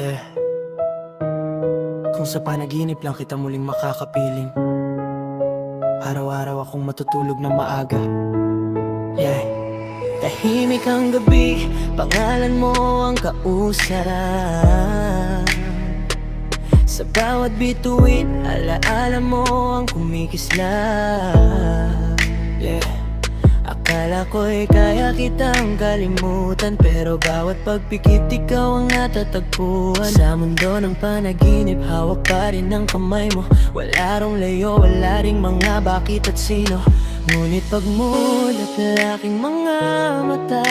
Yeah. Kung sa panaginip lang kita muling makakapiling, araw-araw akong matutulog ng maaga. Yeah. Tahimik ang gabi, pangalan mo ang kausap. Sa bawat bituin, alaala mo ang kumikislap. Yeah. Akala ko'y kaya kitang kalimutan, pero bawat pagpikit ikaw ang natatagpuan. Sa mundo ng panaginip, hawak pa rin ang kamay mo. Wala rong layo, wala ring mga bakit at sino. Ngunit pagmulat ng aking mga mata,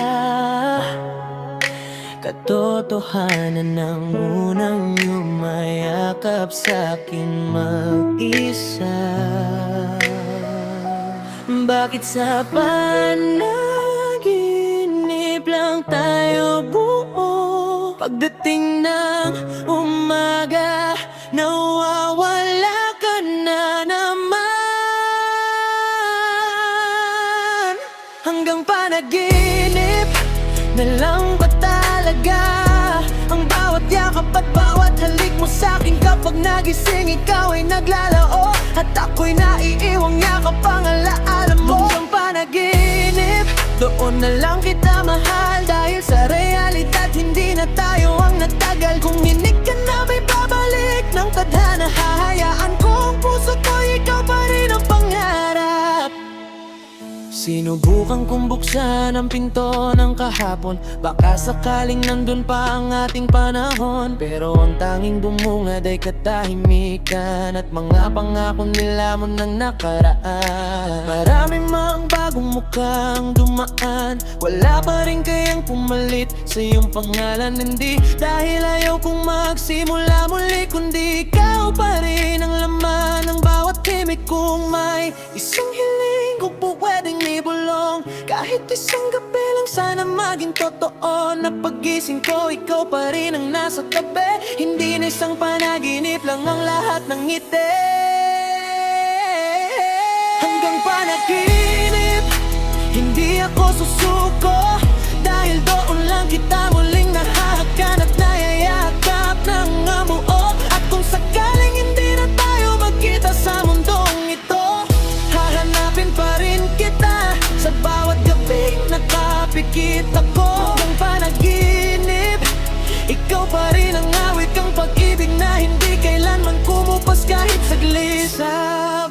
katotohanan ng unang yumayakap sa'kin mag-isa. Bakit sa panaginip lang tayo buo? Pagdating ng umaga, nawawala ka na naman. Hanggang panaginip na lang ba talaga? Ang bawat yakap at bawat halik mo sa'kin, kapag nagising ikaw ay naglalao, at ako'y naiiwang yakap ang alaala mo. Hanggang panaginip, doon na lang kita mahal, dahil sa realidad hindi na tayo ang natagal. Kung hinig ka na may babalik ng tadhana, hahayaan ko ang puso ko, ikaw pa rin ang pangarap. Sinubukan kong buksan ang pinto ng kahapon, baka sakaling nandun pa ang ating panahon. Pero ang tanging bumungad ay katahimikan at mga pangako nilamon ng nakaraan. Marami mang bagong mukhang dumaan, wala pa rin kayang pumalit sa iyong pangalan. Hindi dahil ayaw kong magsimula muli, kundi ikaw pa rin ang laman ng bawat himig kong may isang hiling kung po pwedeng ibulong. Kahit isang gabi lang sana maging totoo, na pagising ko ikaw pa rin ang nasa tabi. Hindi na isang panaginip lang ang lahat ng ngiti. Hanggang panaginip, hindi ako susuko, dahil doon lang kita muling nahahakan at nayayakap ng amuo. At kung sakaling hindi na tayo magkita sa mundong ito, hahanapin pa rin kita sa bawat gabi nakapikit ako. Hanggang panaginip, ikaw pa rin ang awit kang pag-ibig na hindi kailanman kumupas kahit saglit. Sa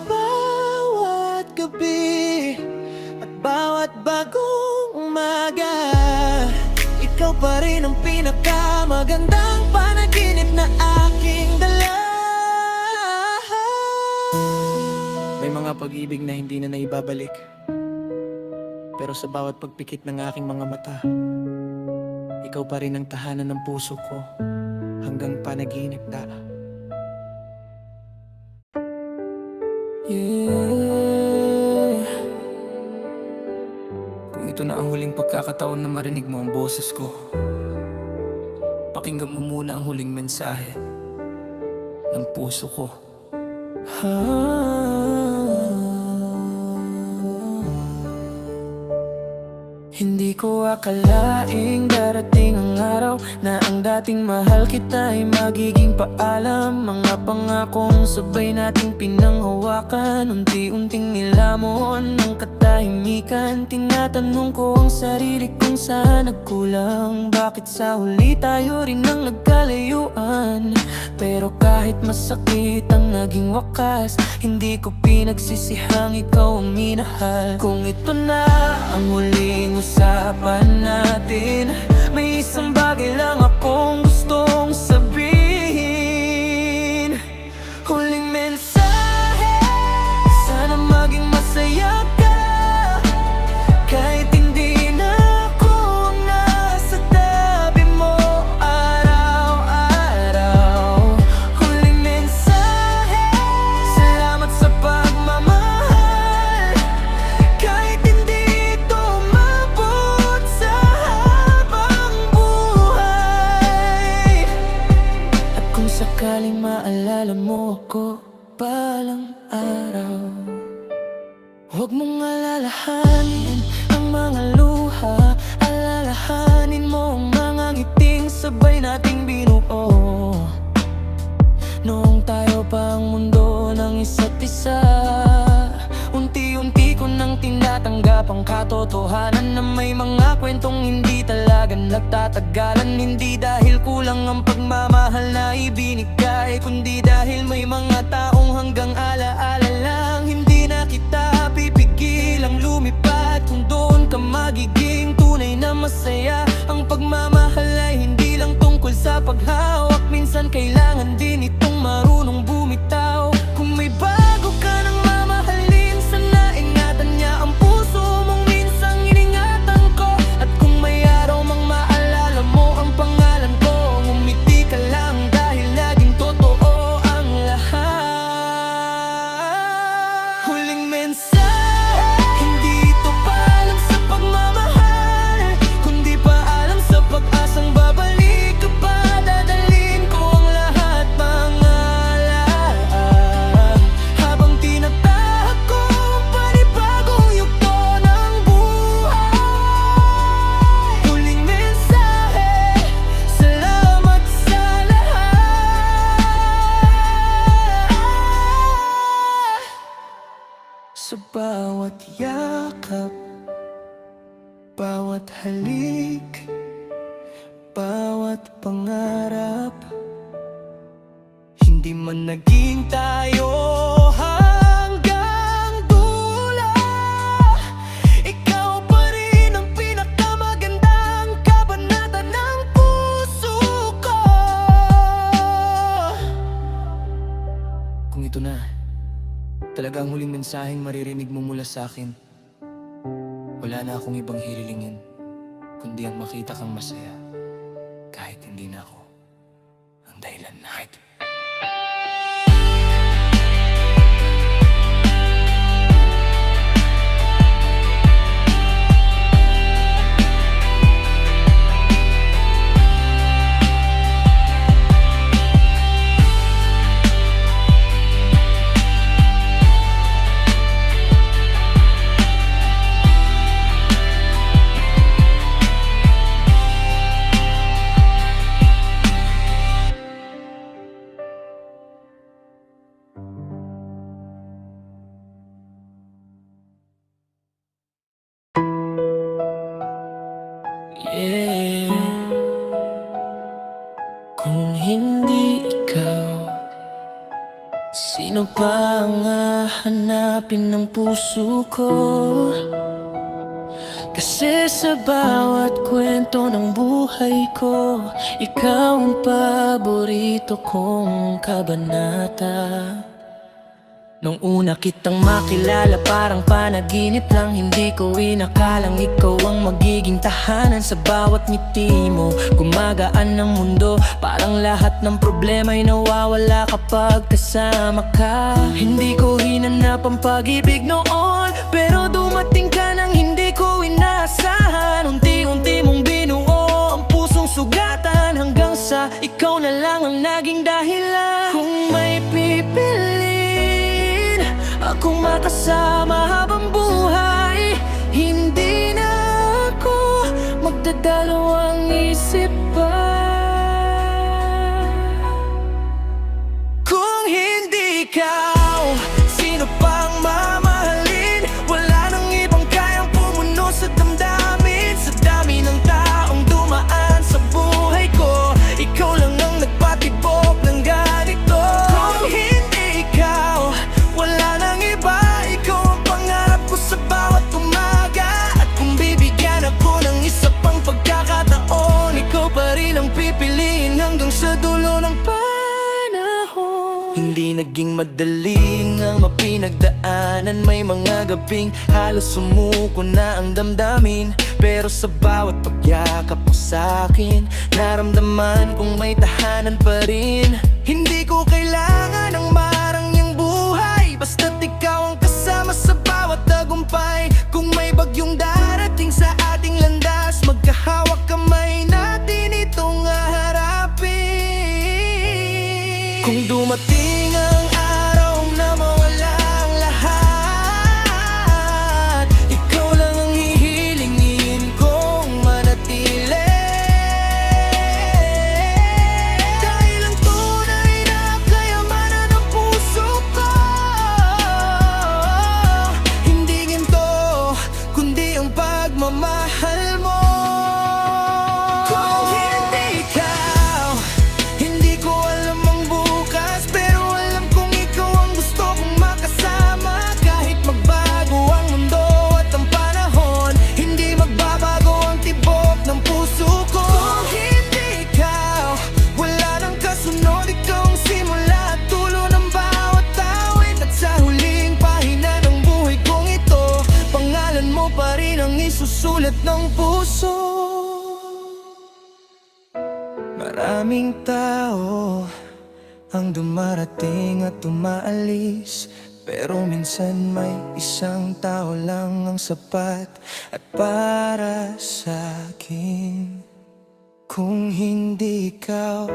bawat gabi at bawat bagong umaga, ikaw pa rin ang pinakamagandang panaginip na aking dala. May mga pag-ibig na hindi na naibabalik, pero sa bawat pagpikit ng aking mga mata, ikaw pa rin ang tahanan ng puso ko hanggang panaginip na. Yeah. Kung ito na ang huling pagkakataon na marinig mo ang boses ko, pakinggan mo muna ang huling mensahe ng puso ko. Hindi ko akalaing darating ang araw na ang dating mahal kita ay magiging paalam. Mga pangakong sabay nating pinanghawakan, unti-unting nilamon ng katahimikan. Tinatanong ko ang sarili kung saan nagkulang, bakit sa huli tayo rin ang nagkalayuan. Pero kahit masakit ang naging wakas, hindi ko pinagsisihang ikaw ang minahal. Kung ito na ang huling usapan natin, may isang bagay lang akong gustong sabihin. Huling mensahe, sana maging masaya ka, kahit hindi na ako ang nasa tabi mo araw-araw. Huling mensahe, salamat sa pagmamahal, kahit hindi ito umabot sa habang buhay. At kung sakaling maalala mo ako balang araw, huwag mong alalahanin ang mga luha, alalahanin mo ang mga ngiting sabay nating binuo. ang katotohanan na may mga kwentong hindi talaga nagtatagalan. Hindi dahil kulang ang pagmamahal na ibinigay, kundi dahil may mga taong hanggang alaala lang. Hindi na kita pipigilang lumipad kung doon ka magiging tunay na masaya. Ang pagmamahal ay hindi lang tungkol sa paghawak, minsan kailangan din itong marunong bumitaw. Kung may bago ka nang mamahalin, sana ingatan niya ang puso mong minsang iningatan ko. At kung may araw mang maalala mo ang pangalan ko, ngumiti ka lang dahil laging totoo ang lahat. Huling mensahe, hindi ito paalam sa pagmamahal, kundi paalam sa pag-asang babalik ka pa. Dadalhin ko ang lahat mga alaala habang tinatahak ko ang panibagong yugto ng buhay. Huling mensahe, salamat sa lahat. Sa bawat yakap, bawat halik, bawat pangarap, hindi man naging tayo hanggang dulo, ikaw pa rin ang pinakamagandang kabanata ng puso ko. Kung ito na talaga ang huling mensaheng maririnig mo mula sa akin, wala na akong ibang hirilingin kundi ang makita kang masaya, kahit hindi na ako ang dahilan na ito. Yeah. Kung hindi ikaw, sino pa ang hahanapin ng puso ko? Kasi sa bawat kwento ng buhay ko, ikaw ang paborito kong kabanata. Nung una kitang makilala, parang panaginip lang. Hindi ko inakalang ikaw ang magiging tahanan. Sa bawat ngiti mo, gumagaan ang mundo. Parang lahat ng problema ay nawawala kapag kasama ka. Hindi ko hinanap ang pag-ibig noon, pero dumating ka nang hindi ko inaasahan. Unti-unti mong binuo ang pusong sugatan, hanggang sa ikaw na lang ang naging dahilan. Kung may pipiliin akong makasama habang buhay, hindi na ako magdadalawang isip pa. Kung hindi ikaw, sino pang mamahalin? Wala nang ibang kayang pumuno sa damdamin. Sa dami ng taong dumaan sa buhay ko, ikaw lang ang nagpatibok ng ganito. Kung hindi ikaw, wala nang iba. Ikaw ang pangarap ko sa bawat umaga. At kung bibigyan ako ng isa pang pagkakataon, ikaw pa rin ang pipiliin hanggang sa dulo ng panahon. Hindi naging madaling ang mapinagdaanan. May mga gabing halos sumuko na ang damdamin, pero sa bawat pagyakap mo sa'kin, naramdaman kong may tahanan pa rin. Hindi ko kailangan ng marangyang buhay, basta't ikaw ang kasama sa bawat tagumpay. Kung may bagyong darating sa ating landas, magkahawak kamay natin itong haharapin. Kung dumating ang araw na mawala ang lahat, ikaw lang ang hihilingin kong manatili. Dahil ang tunay na kayamanan ng puso ko, hindi ginto, kundi Maraming tao ang dumarating at umaalis, pero minsan may isang tao lang ang sapat at para sa akin. Kung hindi ikaw,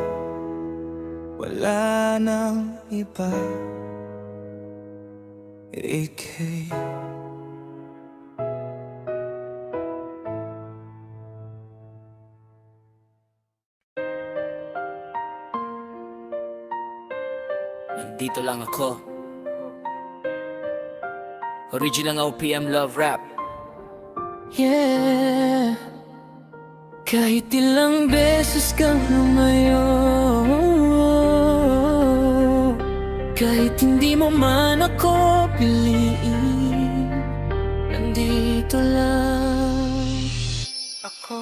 wala nang iba. Ika'y Nandito lang ako. Original OPM Love Rap. yeah. Kahit ilang beses kang lumayo, kahit hindi mo man ako piliin, nandito lang ako.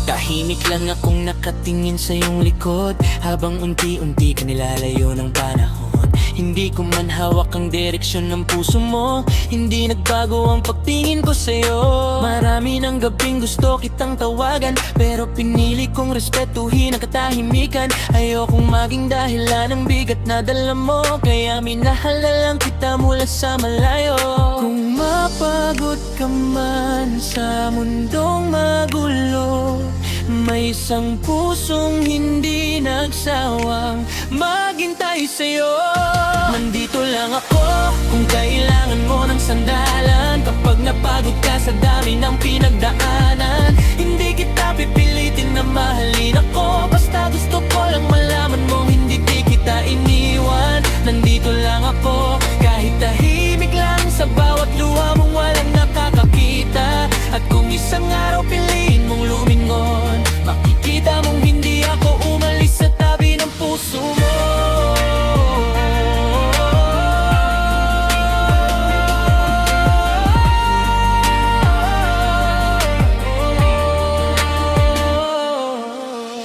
Tahimik lang akong nakatingin sa iyong likod, habang unti-unti ka nilalayo ng panahon. Hindi ko man hawak ang direksyon ng puso mo, hindi nagbago ang pagtingin ko sa'yo. Marami ng gabing gusto kitang tawagan, pero pinili kong respetuhin ang katahimikan. Ayokong maging dahilan ng bigat na dala mo, kaya minahal na lang kita mula sa malayo. Kung mapagod ka man sa mundong magulo, may isang pusong hindi nagsawang maghintay sa'yo. Nandito lang ako kung kailangan mo ng sandalan, kapag napagod ka sa dami ng pinagdaanan. Hindi kita pipilitin na mahalin ako, basta gusto ko lang malaman mo hindi kita iniwan. Nandito lang ako kahit tahimik lang, sa bawat luha mong walang nakakakita. At kung isang araw piliin mong lumingon, makikita mong hindi ako umalis sa tabi ng puso mo.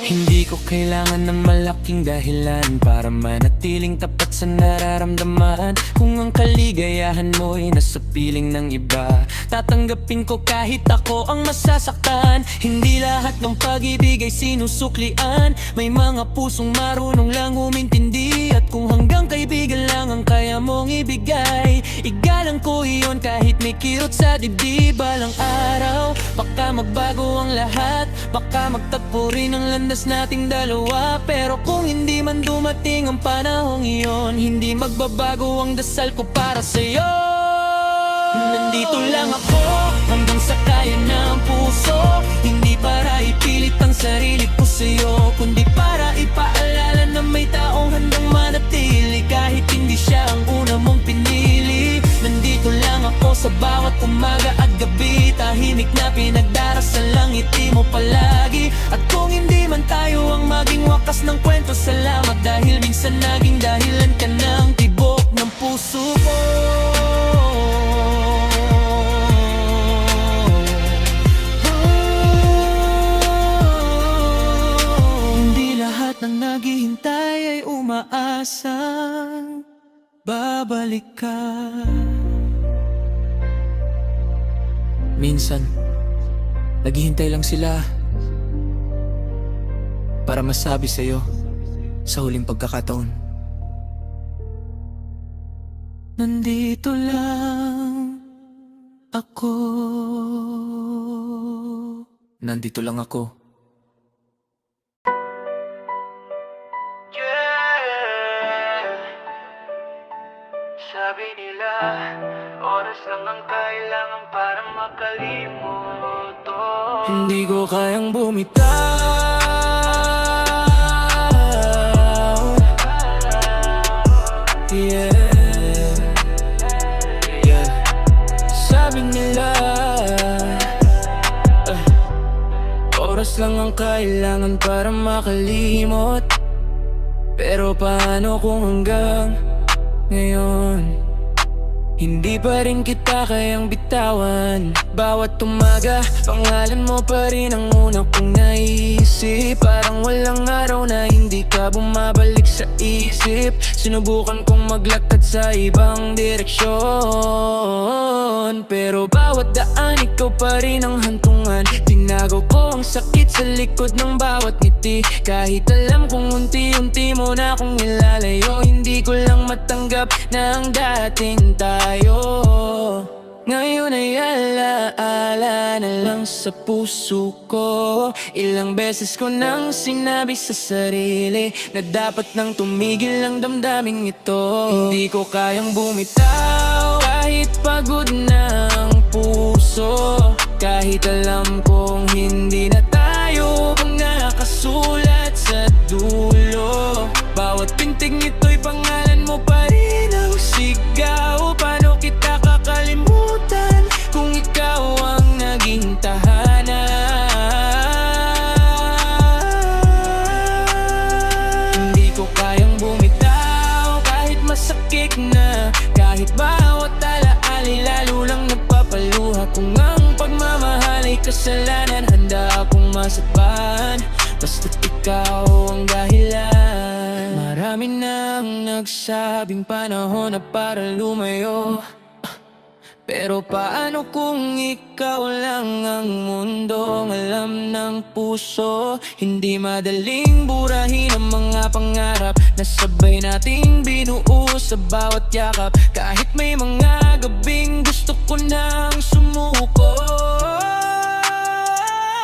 Hindi ko kailangan ng malaking dahilan para manatiling tapat sa nararamdaman. Kung ang kaligayahan mo'y nasa piling ng iba, tatanggapin ko kahit ako ang masasaktan. Hindi lahat ng pag-ibig ay sinusuklian, may mga pusong marunong lang umintindi. At kung hanggang kaibigan lang ang kaya mong ibigay, igalang ko iyon kahit may kirot sa dibdib. Balang araw, baka magbago ang lahat, baka magtagpo rin ang landas nating dalawa. Pero kung hindi man dumating ang panahong iyon, hindi magbabago ang dasal ko para sa'yo. Nandito lang ako hanggang sa kaya ng puso, hindi para ipilit ang sarili ko sa'yo, kundi para ipaalala na may taong handang manatili kahit hindi siya ang una mong pinili. Nandito lang ako sa bawat umaga at gabi, tahimik na pinagdarasal lang ngiti mo palagi. At kung hindi man tayo ang maging wakas ng kwento, salamat dahil minsan naging dahilan ka ng tibok ng puso ko. Hindi lahat ng naghihintay ay umaasang babalik ka. Minsan, naghihintay lang sila para masabi sa'yo sa huling pagkakataon. Nandito lang ako. Nandito lang ako. Sabi nila, oras lang ang kailangan para makalimot. Hindi ko kayang bumitaw. Yeah, yeah. Sabi nila, oras lang ang kailangan para makalimot. Pero paano kung hanggang ngayon hindi pa rin kita kayang bitawan? Bawat umaga, pangalan mo pa rin ang una kong naisip. Parang walang araw na hindi ka bumabalik sa isip. Sinubukan kong maglakad sa ibang direksyon, pero bawat daan ikaw pa rin ang hantungan. Tinago ko ang sakit sa likod ng bawat ngiti. Kahit alam kong unti-unti mo na akong nilalayo, hindi ko lang matanggap na ang dating tayo ngayon ay alaala na lang sa puso ko. Ilang beses ko nang sinabi sa sarili na dapat nang tumigil ang damdaming ito. Hindi ko kayang bumitaw kahit pagod na ang puso. Kahit alam kong hindi na tayo pang nakasulat sa dulo. Bawat pintig nito'y pangalan mo pa rin ang sigaw. Paano kita kakalimutan kung ikaw ang naging tahanan? Hindi ko kayang bumitaw kahit masakit na. Kahit bawat alaali lalo lang nagpapaluha. Kung ang pagmamahal ay kasalanan, handa akong masakpan basta't ikaw ang dahilan. Marami nang nagsabing panahon na para lumayo, pero paano kung ikaw lang ang mundong alam ng puso? Hindi madaling burahin ang mga pangarap na sabay nating binuo sa bawat yakap. Kahit may mga gabing gusto ko nang sumuko,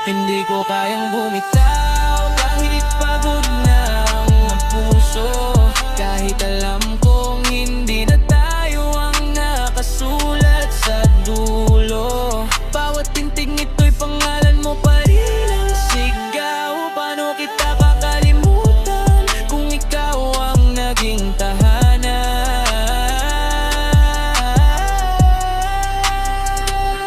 hindi ko kayang bumitaw kahit pagod na ang puso. Kahit alam kong hindi na tayo ang nakasulat sa dulo. Bawat tintig nito'y pangalan mo pa rin ang sigaw. Paano kita kakalimutan kung ikaw ang naging tahanan?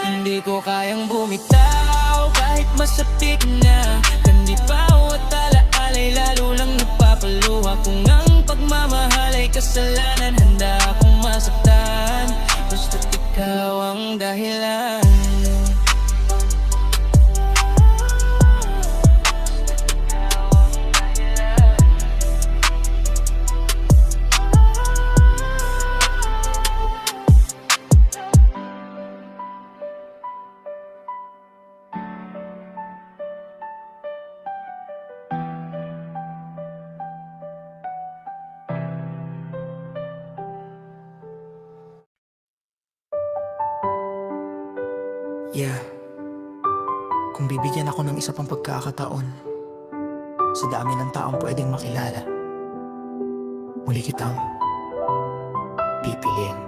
Hindi ko kayang bumitaw kahit masakit na. Kandi bawat alaala'y lalo lang nagpapaluha. Kung ang pagmamahal ay kasalanan, handa akong masaktan basta't ikaw ang dahilan. Yeah, kung bibigyan ako ng isa pang pagkakataon sa dami ng taong pwedeng makilala, muli kitang pipiliin.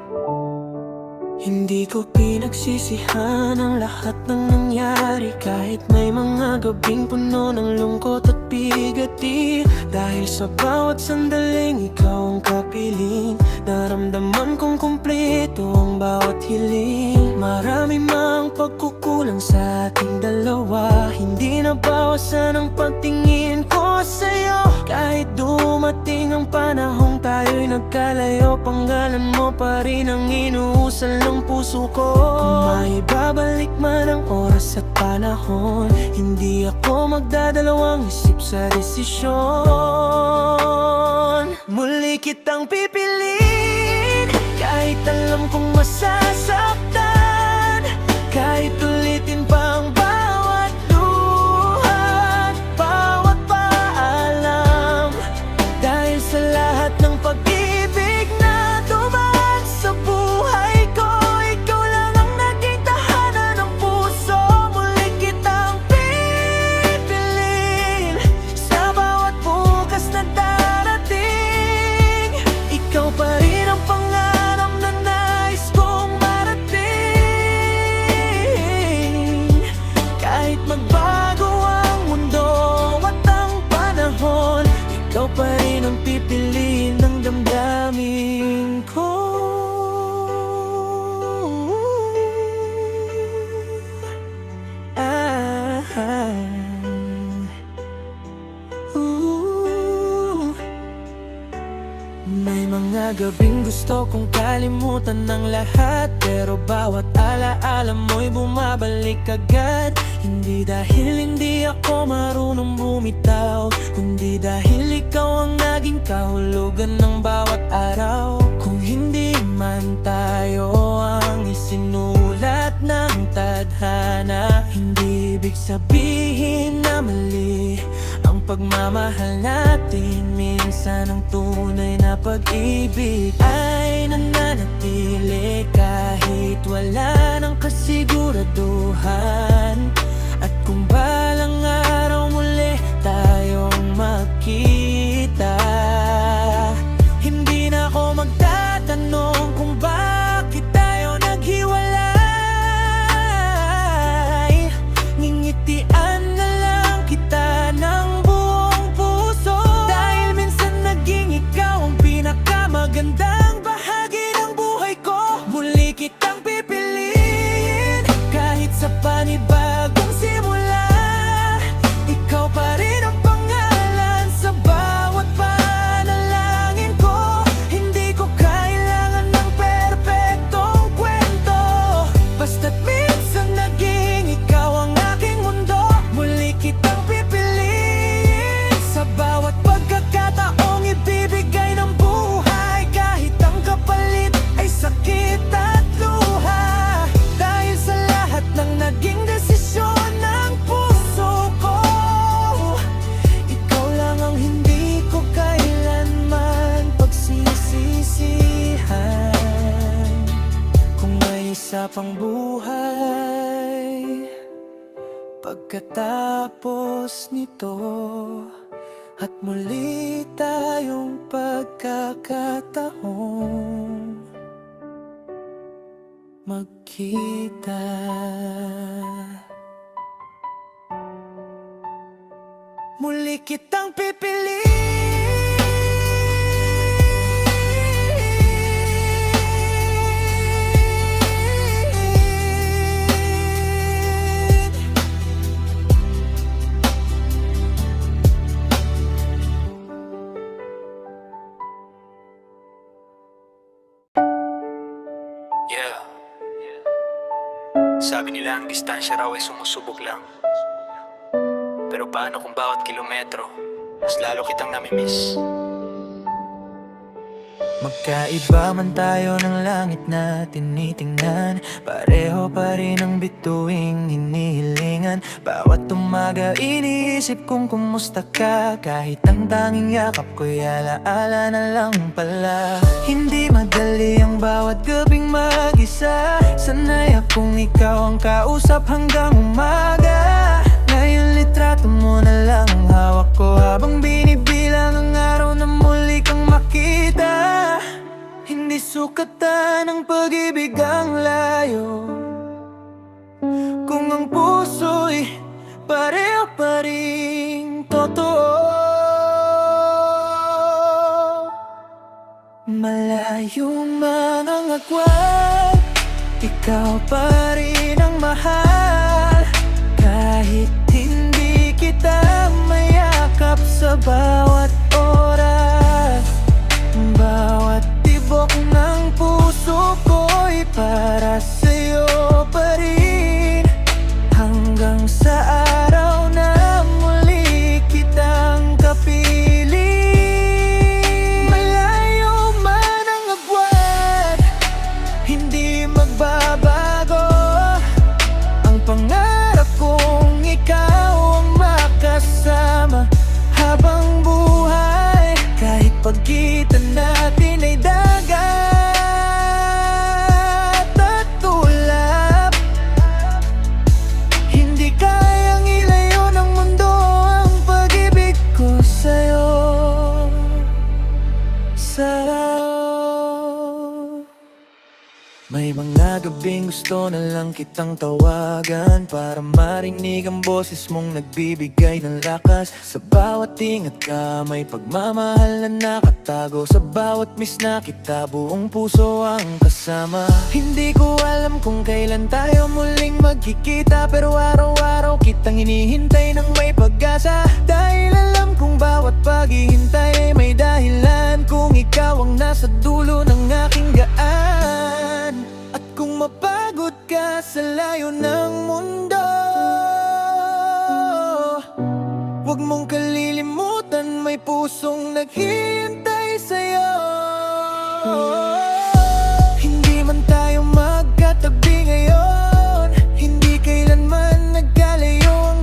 Hindi ko pinagsisihan ang lahat ng nangyari, kahit may mga gabing puno ng lungkot at bigati. Dahil sa bawat sandaling ikaw ang kapiling, naramdaman kong kumpleto ang bawat hiling. Marami mang pagkukulang sa ating dalawa, hindi nabawasan ang pagtingin ko sa'yo. Kahit dumating ang panahong tayo'y nagkalayo, pangalan mo pa rin ang inuusal ng puso ko. Kung maibabalik man ang oras at panahon, hindi ako magdadalawang isip sa desisyon. Muli kitang pipiliin kahit alam kong masasaktan. Kahit ulitin pa ang bawat luha at bawat paalam. Dahil sa lahat ng pag-ibig na dumaan sa buhay ko, ikaw lang ang naging tahanan ng puso. Muli kitang pipiliin sa bawat bukas na darating. Ikaw pa rin ang pangarap na nais kong marating. Kahit magbago ang mundo at ang panahon, ikaw pa rin ang pipiliin ng damdamin ko. May mga gabing gusto kong kalimutan ng lahat, pero bawat alaala mo'y bumabalik agad. Hindi dahil hindi ako marunong bumitaw, kundi dahil ikaw ang naging kahulugan sabihin na mali ang pagmamahal natin, minsan ang tunay na pag-ibig ay nananatili kahit wala ng kasiguraduhan. At kung balang araw muli tayong magkita, hindi na ako magtatanong kung bakit tayo naghiwalay. Ngingitian na lang kita ng buong puso, dahil minsan naging ikaw ang pinakamagandang bahagi ng buhay ko. Muli kitang pipiliin kahit sa panibagong simula. Ikaw pa rin ang pangalan sa bawat panalangin ko. Hindi ko kailangan ng perpektong kwento, basta't minsan naging ikaw ang aking mundo. Muli kitang pipiliin sa bawat pagkakataong ibibigay ng buhay, kahit ang kapalit ay sakit at luha. Dahil sa lahat ng naging desisyon ng puso ko, ikaw lang ang hindi ko kailanman pagsisisihan. Kung may isa pang buhay pagkatapos nito, at muli tayong pagkakataong magkita. Muli kitang pipiliin. Yeah. Sabi nila ang distansya raw ay sumusubok lang. Pero paano kung bawat kilometro mas lalo kitang namimiss? Magkaiba man tayo ng langit na tinitingnan, pareho pa rin ang bituing hinihilingan. Bawat umaga iniisip kung kumusta ka, kahit ang tanging yakap ko'y alaala na lang pala. Hindi madali ang bawat gabing mag-isa, sanay akong ikaw ang kausap hanggang umaga. Ngayon litrato mo na lang ang hawak ko, habang binibilang ang araw na muli kang makita. Hindi sukatan ng pag-ibig ang layo, kung ang puso'y pareho pa ring totoo. Malayo man ang agwat, ikaw pa rin ang mahal. Kahit hindi kita mayakap sa bawat oras, bawat tibok ng puso ko'y para sa'yo pa rin, hanggang sa araw na muli kitang kapiling. Malayo man ang agwat, hindi magbabago ang pangarap kong ikaw ang makasama habang buhay. Kahit pagitan natin ay dagat at ulap, hindi kayang ilayo ng mundo ang pag-ibig ko sa'yo. May mga gabing gusto na lang kitang tawagan, para marinig ang boses mong nagbibigay ng lakas. Sa bawat ingat ka may pagmamahal na nakatago, sa bawat miss na kita buong puso ang kasama. Hindi ko alam kung kailan tayo muling magkikita, pero araw-araw kitang hinihintay ng may pag-asa. Dahil alam kong bawat paghihintay ay may dahilan, kung ikaw ang nasa dulo ng aking gaan. At kung mapagod ka sa layo ng mundo, huwag mong kalilimutan may pusong naghihintay sa'yo. Hindi man tayo magkatabi ngayon, hindi kailanman nagkalayo ang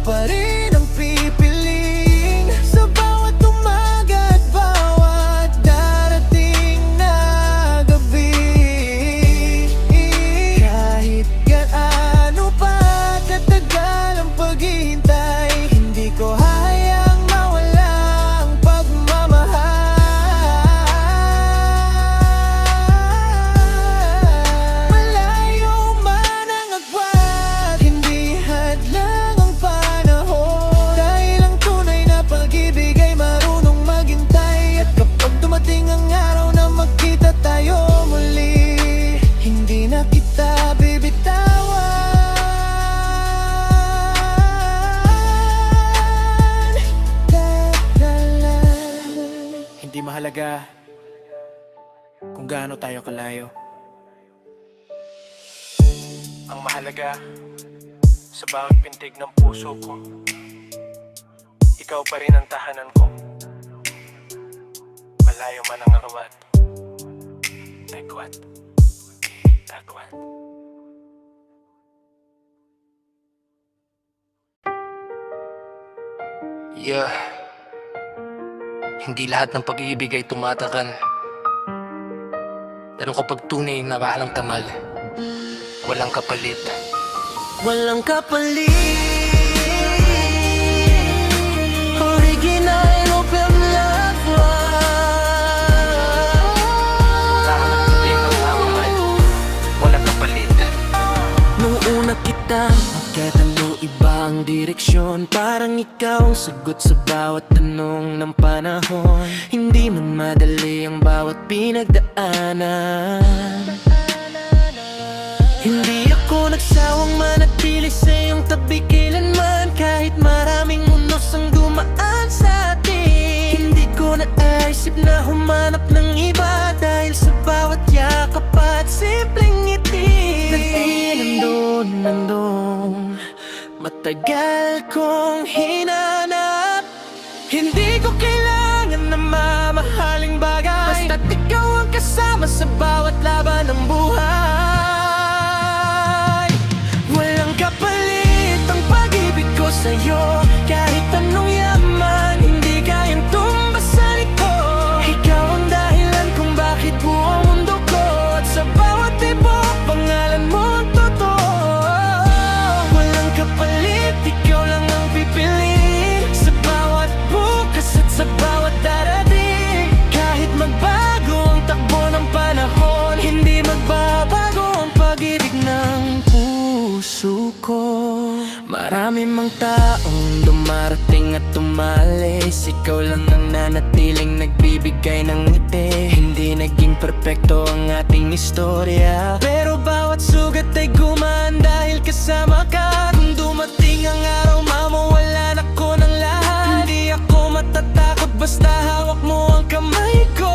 pa rin ang pipiliin sa bawat umaga at bawat darating na gabi. Kahit gaano pa katagal ang paghihintay, hindi ko hayang mawala ang pagmamahal. Malayo man ang agwat, hindi hadlang ang panahon, dahil ang tunay na pag-ibig ay marunong maghintay. At kapag dumating ang araw na magkita tayo muli, hindi na kita bibitawan. Hindi mahalaga kung gaano tayo kalayo. Ang mahalaga, sa bawat pintig ng puso ko, ikaw pa rin ang tahanan ko. Malayo man ang arawat, tagwat, tagwat. Yeah. Hindi lahat ng pag-ibig ay tumatakan. Pero kapag tunay na walang tamal, walang kapalit. Walang kapalit, original open love Lahat ng tunay na pagmamahal, walang kapalit. Nung una kita magkatalo, iba ang direksyon. Parang ikaw ang sagot sa bawat tanong ng panahon. Hindi man madali ang bawat pinagdaanan. Hindi ako nagsawang manatili sa iyong tabi kailanman, kahit maraming unos ang dumaan sa atin. Hindi ko naisip na humanap ng iba, dahil sa bawat yakap at simpleng ngiti nandun, matagal kong hinanap. Hindi ko kailangan na mamahaling bagay, basta't ikaw ang kasama sa bawat laban ng buhay. Walang kapalit ang pag-ibig ko sa'yo, kahit anong yaman hindi kayang tumbasan ito. Ikaw ang dahilan kung bakit buo ang mundo ko, at sa bawat tibok pangalan mo ang totoo. Walang kapalit, ikaw lang ang pipiliin sa bawat bukas at sa bawat darating. Kahit magbago ang takbo ng panahon, hindi magbabago ang pag-ibig ng puso ko. Marami mang taong dumarating at tumalis, ikaw lang ang nanatiling nagbibigay ng ngiti. Hindi naging perpekto ang ating istorya, pero bawat sugat ay gumaan dahil kasama ka. Kung dumating ang araw mawawalan ako ng lahat, hindi ako matatakot basta hawak mo ang kamay ko.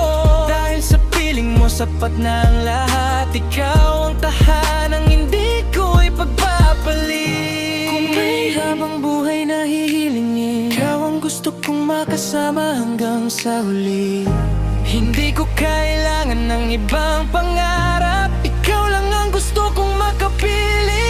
Dahil sa piling mo sapat na ang lahat, ikaw ang tahanang hindi ko ipagpapalit. Kung may habang buhay na hihilingin, ikaw ang gusto kong makasama hanggang sa huli. Hindi ko kailangan ng ibang pangarap, ikaw lang ang gusto kong makapiling.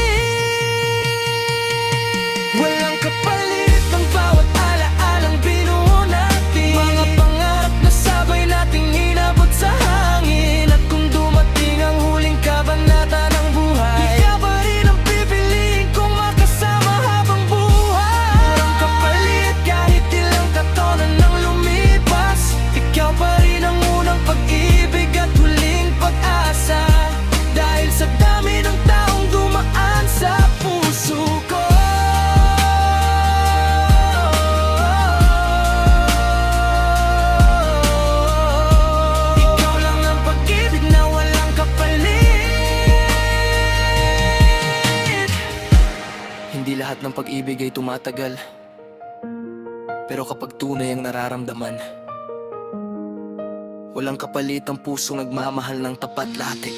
Walang kapalit ang bawat alaalang binuo natin, mga pangarap na sabay nating inabot sa hangin. At kung dumating ang huling kabanata ng buhay, ikaw pa rin ang pipiliin kong makasama habang buhay. Walang kapalit kahit ilang katonan ng lumipas, ikaw pa rin ang unang pag-ibig at huling pag-asa. Dahil sa dami ng taong dumaan sa puso ko, ikaw lang ang pag-ibig na walang kapalit. Hindi lahat ng pag-ibig ay tumatagal, pero kapag tunay ang nararamdaman, walang kapalit ang pusong nagmamahal ng tapat lati.